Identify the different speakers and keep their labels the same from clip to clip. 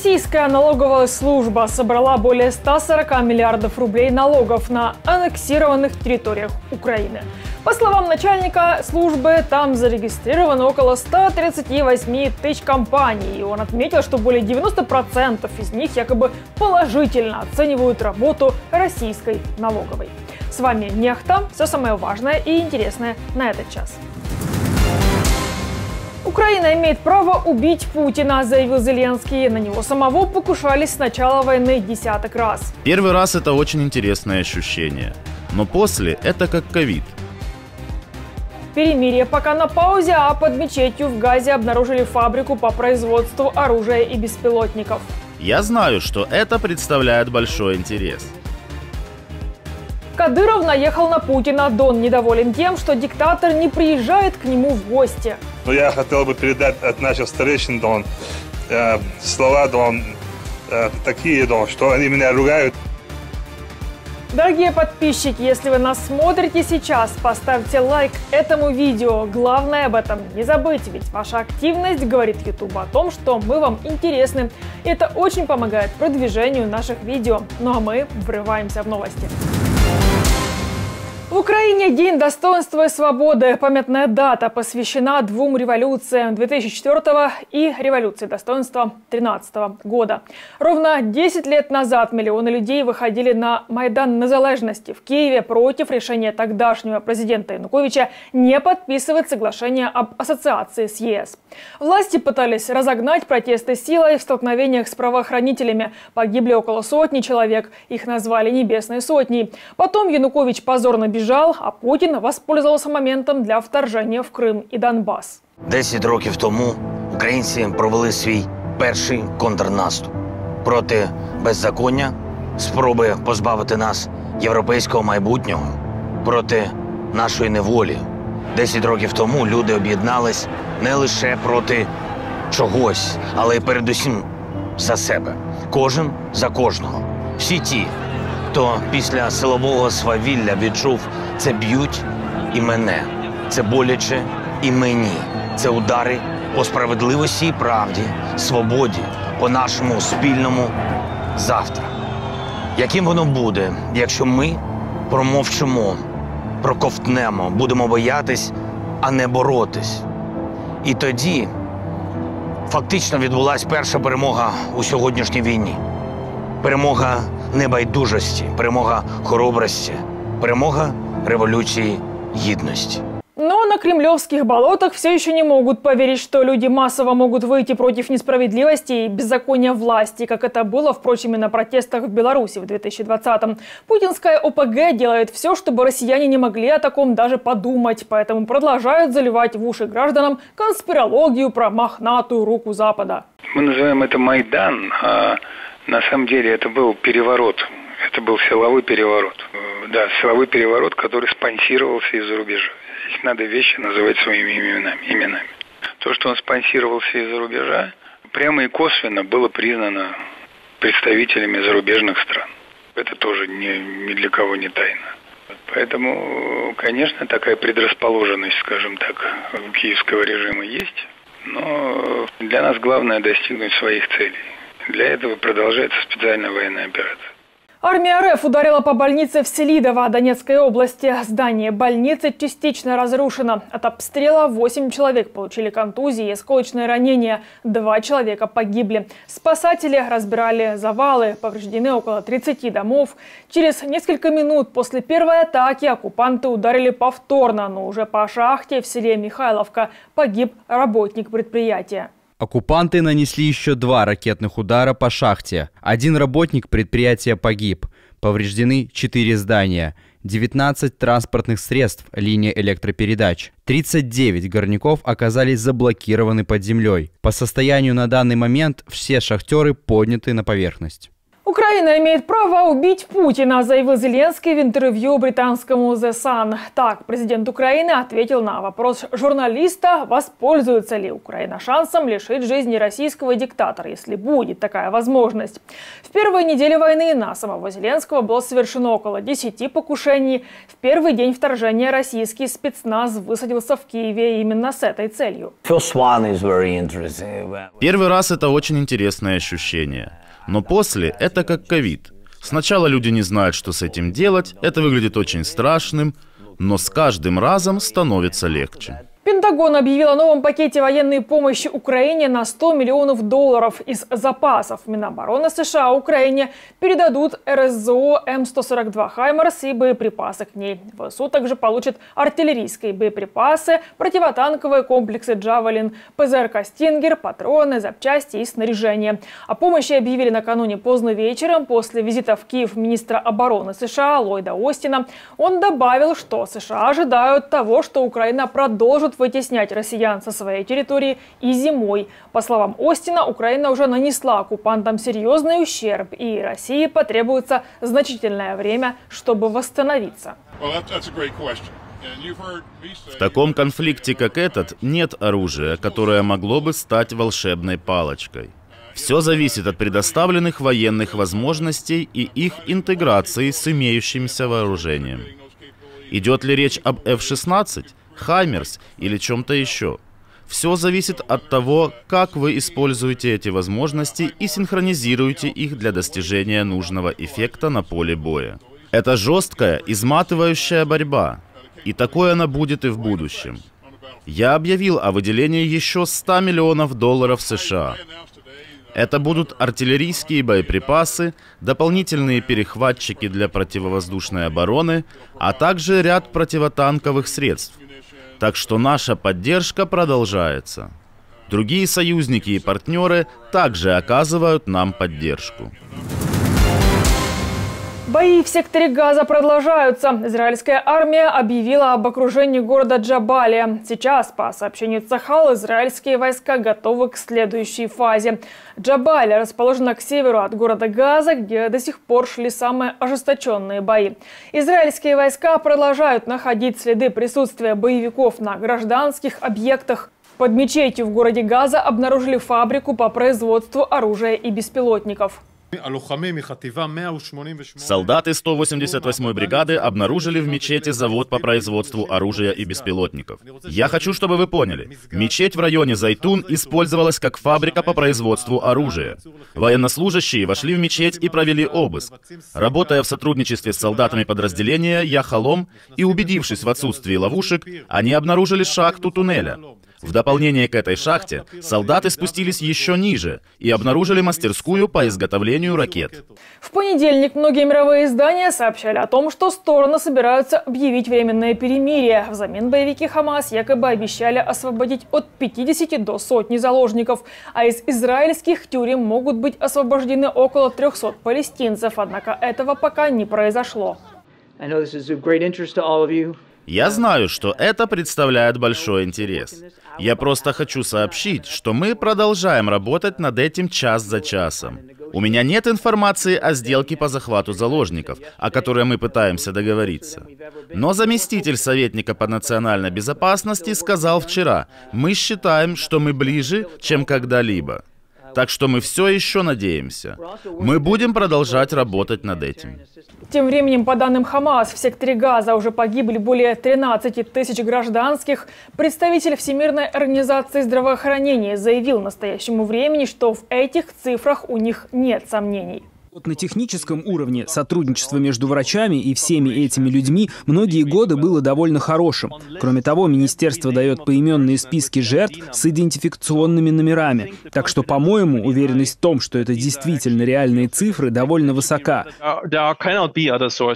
Speaker 1: Российская налоговая служба собрала более 140 миллиардов рублей налогов на аннексированных территориях Украины. По словам начальника службы, там зарегистрировано около 138 тысяч компаний. И он отметил, что более 90% из них якобы положительно оценивают работу российской налоговой. С вами Нехта. Все самое важное и интересное на этот час. Украина имеет право убить Путина, заявил Зеленский. На него самого покушались с начала войны десяток раз.
Speaker 2: Первый раз это очень интересное ощущение. Но после это как ковид.
Speaker 1: Перемирие пока на паузе, а под мечетью в Газе обнаружили фабрику по производству оружия и беспилотников.
Speaker 2: Я знаю, что это представляет большой интерес.
Speaker 1: Кадыров наехал на Путина. Дон недоволен тем, что диктатор не приезжает к нему в гости.
Speaker 3: Но я хотел бы передать от наших старейшин, Дон, слова, Дон, такие, Дон, что они меня ругают.
Speaker 1: Дорогие подписчики, если вы нас смотрите сейчас, поставьте лайк этому видео. Главное об этом не забыть, ведь ваша активность говорит YouTube о том, что мы вам интересны. И это очень помогает продвижению наших видео. Ну а мы врываемся в новости. В Украине День достоинства и свободы. Памятная дата посвящена двум революциям 2004 и революции достоинства 2013 года. Ровно 10 лет назад миллионы людей выходили на Майдан Незалежности в Киеве против решения тогдашнего президента Януковича не подписывать соглашение об ассоциации с ЕС. Власти пытались разогнать протесты силой в столкновениях с правоохранителями. Погибли около сотни человек. Их назвали «Небесной сотней». Потом Янукович позорно бежал, а Путін воспользовался моментом для вторження в Крим і Донбас.
Speaker 4: 10 років тому українці провели свій перший контрнаступ проти беззаконня, спроби позбавити нас європейського майбутнього, проти нашої неволі. 10 років тому люди об'єднались не лише проти чогось, але й передусім за себе. Кожен за кожного. Всі ті, хто після силового свавілля відчув, це б'ють і мене, це боляче і мені. Це удари по справедливості і правді, свободі, по нашому спільному завтра. Яким воно буде, якщо ми промовчимо, проковтнемо, будемо боятись, а не боротись? І тоді фактично відбулась перша перемога у сьогоднішній війні. Перемога небайдужості, перемога хоробрості, перемога революції гідності.
Speaker 1: Но на кремлевских болотах все еще не могут поверить, что люди массово могут выйти против несправедливости и беззакония власти, как это было, впрочем, и на протестах в Беларуси в 2020-м. Путинская ОПГ делает все, чтобы россияне не могли о таком даже подумать, поэтому продолжают заливать в уши гражданам конспирологию про мохнатую руку Запада.
Speaker 5: Мы называем это Майдан, а на самом деле это был переворот. Это был силовой переворот. Да, силовой переворот, который спонсировался из-за рубежа. Здесь надо вещи называть своими именами. То, что он спонсировался из-за рубежа, прямо и косвенно было признано представителями зарубежных стран. Это тоже ни для кого не тайна. Поэтому, конечно, такая предрасположенность, скажем так, киевского режима есть. Но для нас главное достигнуть своих целей. Для этого продолжается специальная военная операция.
Speaker 1: Армия РФ ударила по больнице в Селидово Донецкой области. Здание больницы частично разрушено. От обстрела 8 человек получили контузии и осколочные ранения. 2 человека погибли. Спасатели разбирали завалы. Повреждены около 30 домов. Через несколько минут после первой атаки оккупанты ударили повторно, но уже по шахте в селе Михайловка. Погиб работник предприятия.
Speaker 6: Оккупанты нанесли еще 2 ракетных удара по шахте. 1 работник предприятия погиб. Повреждены 4 здания, 19 транспортных средств, линия электропередач. 39 горняков оказались заблокированы под землей. По состоянию на данный момент все шахтеры подняты на поверхность.
Speaker 1: Украина имеет право убить Путина, заявил Зеленский в интервью британскому The Sun. Так, президент Украины ответил на вопрос журналиста, воспользуется ли Украина шансом лишить жизни российского диктатора, если будет такая возможность. В первые недели войны на самого Зеленского было совершено около 10 покушений. В первый день вторжения российский спецназ высадился в Киеве именно с этой целью.
Speaker 2: Первый раз это очень интересное ощущение. Но после это как ковид. Сначала люди не знают, что с этим делать, это выглядит очень страшным, но с каждым разом становится легче.
Speaker 1: Пентагон объявил о новом пакете военной помощи Украине на $100 миллионов из запасов. Минобороны США Украине передадут РСЗО М142 «Хаймерс» и боеприпасы к ней. ВСУ также получат артиллерийские боеприпасы, противотанковые комплексы «Джавелин», ПЗРК «Стингер», патроны, запчасти и снаряжение. О помощи объявили накануне поздно вечером после визита в Киев министра обороны США Ллойда Остина. Он добавил, что США ожидают того, что Украина продолжит вытеснять россиян со своей территории и зимой. По словам Остина, Украина уже нанесла оккупантам серьезный ущерб, и России потребуется значительное время, чтобы восстановиться.
Speaker 2: В таком конфликте, как этот, нет оружия, которое могло бы стать волшебной палочкой. Все зависит от предоставленных военных возможностей и их интеграции с имеющимся вооружением. Идет ли речь об F-16? «Хаймерс» или чем-то еще. Все зависит от того, как вы используете эти возможности и синхронизируете их для достижения нужного эффекта на поле боя. Это жесткая, изматывающая борьба. И такой она будет и в будущем. Я объявил о выделении еще $100 миллионов США. Это будут артиллерийские боеприпасы, дополнительные перехватчики для противовоздушной обороны, а также ряд противотанковых средств. Так что наша поддержка продолжается. Другие союзники и партнеры также оказывают нам поддержку.
Speaker 1: Бои в секторе Газа продолжаются. Израильская армия объявила об окружении города Джабалия. Сейчас, по сообщению Цахал, израильские войска готовы к следующей фазе. Джабалия расположена к северу от города Газа, где до сих пор шли самые ожесточенные бои. Израильские войска продолжают находить следы присутствия боевиков на гражданских объектах. Под мечетью в городе Газа обнаружили фабрику по производству оружия и беспилотников.
Speaker 2: Солдаты 188-й бригады обнаружили в мечети завод по производству оружия и беспилотников. Я хочу, чтобы вы поняли, мечеть в районе Зайтун использовалась как фабрика по производству оружия. Военнослужащие вошли в мечеть и провели обыск. Работая в сотрудничестве с солдатами подразделения Яхалом и убедившись в отсутствии ловушек, они обнаружили шахту туннеля. В дополнение к этой шахте солдаты спустились еще ниже и обнаружили мастерскую по изготовлению ракет.
Speaker 1: В понедельник многие мировые издания сообщали о том, что стороны собираются объявить временное перемирие. Взамен боевики Хамас якобы обещали освободить от 50 до 100 заложников, а из израильских тюрем могут быть освобождены около 300 палестинцев. Однако этого пока не произошло.
Speaker 2: Я знаю, что это представляет большой интерес. Я просто хочу сообщить, что мы продолжаем работать над этим час за часом. У меня нет информации о сделке по захвату заложников, о которой мы пытаемся договориться. Но заместитель советника по национальной безопасности сказал вчера: мы считаем, что мы ближе, чем когда-либо. Так что мы все еще надеемся. Мы будем продолжать работать над этим.
Speaker 1: Тем временем, по данным Хамас, в секторе Газа уже погибли более 13 тысяч гражданских. Представитель Всемирной организации здравоохранения заявил настоящему времени, что в этих цифрах у них нет сомнений.
Speaker 7: На техническом уровне сотрудничество между врачами и всеми этими людьми многие годы было довольно хорошим. Кроме того, министерство дает поименные списки жертв с идентификационными номерами. Так что, по-моему, уверенность в том, что это действительно реальные цифры, довольно высока.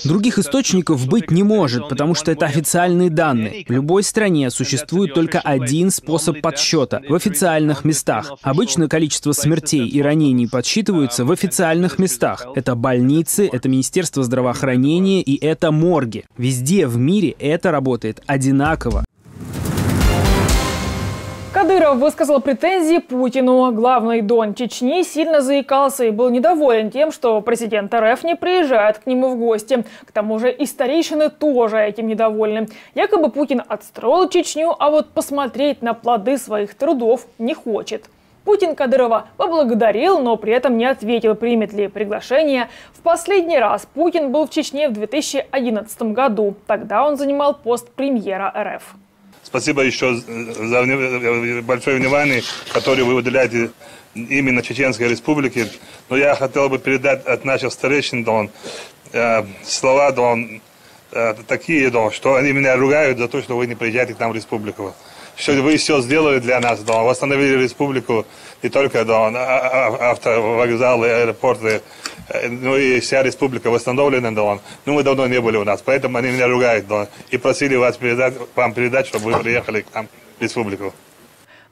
Speaker 7: Других источников быть не может, потому что это официальные данные. В любой стране существует только один способ подсчета – в официальных местах. Обычно количество смертей и ранений подсчитываются в официальных местах. Это больницы, это Министерство здравоохранения и это морги. Везде в мире это работает одинаково.
Speaker 1: Кадыров Кадыров высказал претензии Путину. Главный дон Чечни сильно заикался и был недоволен тем, что президент РФ не приезжает к нему в гости. К тому же и старейшины тоже этим недовольны. Якобы Путин отстроил Чечню, а вот посмотреть на плоды своих трудов не хочет. Путин Кадырова поблагодарил, но при этом не ответил, примет ли приглашение. В последний раз Путин был в Чечне в 2011 году. Тогда он занимал пост премьера РФ.
Speaker 3: Спасибо еще за большое внимание, которое вы уделяете именно Чеченской Республике. Но я хотел бы передать от наших старейшин слова такие, что они меня ругают за то, что вы не приезжаете к нам в республику. Что вы все сделали для нас, восстановили республику, не только автовокзалы, аэропорты, но и вся республика восстановлена. Но мы давно не были у нас, поэтому они меня ругают и просили вам передать, чтобы вы приехали к нам в республику.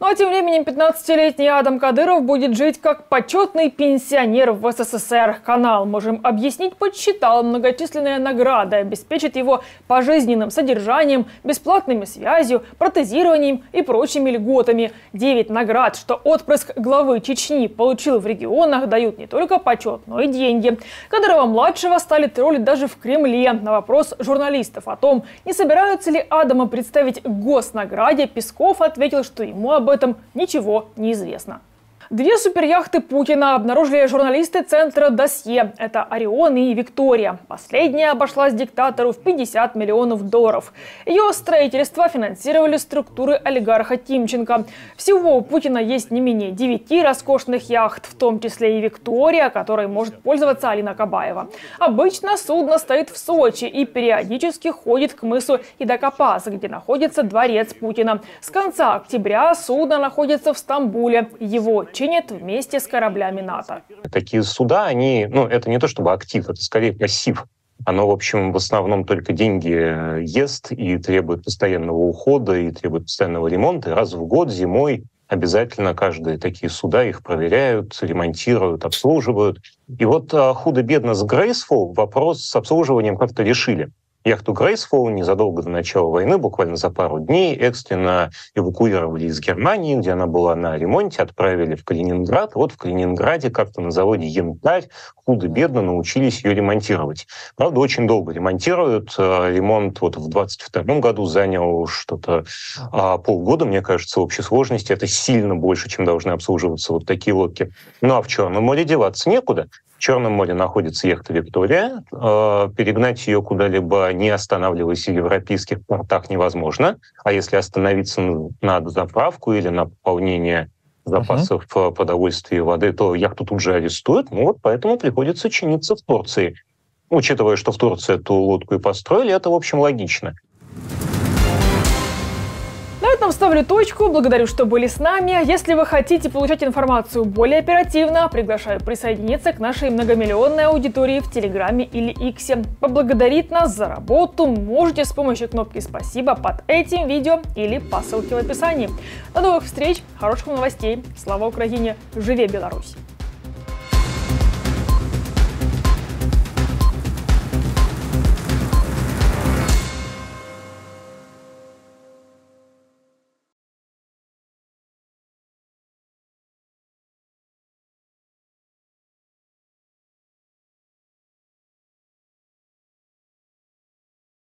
Speaker 1: Ну а тем временем 15-летний Адам Кадыров будет жить как почетный пенсионер в СССР. Канал «Можем объяснить» подсчитал многочисленные награды, обеспечит его пожизненным содержанием, бесплатными связью, протезированием и прочими льготами. 9 наград, что отпрыск главы Чечни получил в регионах, дают не только почет, но и деньги. Кадырова-младшего стали троллить даже в Кремле. На вопрос журналистов о том, не собираются ли Адама представить к госнаграде, Песков ответил, что ему об этом ничего не известно. 2 суперяхты Путина обнаружили журналисты центра «Досье». Это «Орион» и «Виктория». Последняя обошлась диктатору в $50 миллионов. Ее строительство финансировали структуры олигарха Тимченко. Всего у Путина есть не менее 9 роскошных яхт, в том числе и «Виктория», которой может пользоваться Алина Кабаева. Обычно судно стоит в Сочи и периодически ходит к мысу Идакапас, где находится дворец Путина. С конца октября судно находится в Стамбуле. Его чинят вместе с кораблями НАТО.
Speaker 8: Такие суда, это не то чтобы актив, это скорее пассив. Оно, в общем, в основном только деньги ест и требует постоянного ухода, и требует постоянного ремонта. И раз в год зимой обязательно каждые такие суда их проверяют, ремонтируют, обслуживают. И вот худо-бедно с Graceful вопрос с обслуживанием как-то решили. Яхту Graceful незадолго до начала войны, буквально за пару дней, экстренно эвакуировали из Германии, где она была на ремонте, отправили в Калининград. Вот в Калининграде как-то на заводе «Янтарь» худо-бедно научились ее ремонтировать. Правда, очень долго ремонтируют. Ремонт в 2022 году занял что-то полгода, мне кажется, в общей сложности. Это сильно больше, чем должны обслуживаться вот такие лодки. Ну а в Черном море деваться некуда. В Черном море находится яхта «Виктория». Перегнать ее куда-либо, не останавливаясь в европейских портах, невозможно. А если остановиться на заправку или на пополнение запасов продовольствия и воды, то яхту тут же арестуют. Поэтому приходится чиниться в Турции. Учитывая, что в Турции эту лодку и построили, это, в общем, логично.
Speaker 1: На этом ставлю точку. Благодарю, что были с нами. Если вы хотите получать информацию более оперативно, приглашаю присоединиться к нашей многомиллионной аудитории в Телеграме или Иксе. Поблагодарить нас за работу можете с помощью кнопки «Спасибо» под этим видео или по ссылке в описании. До новых встреч, хороших новостей. Слава Украине! Живе Беларусь!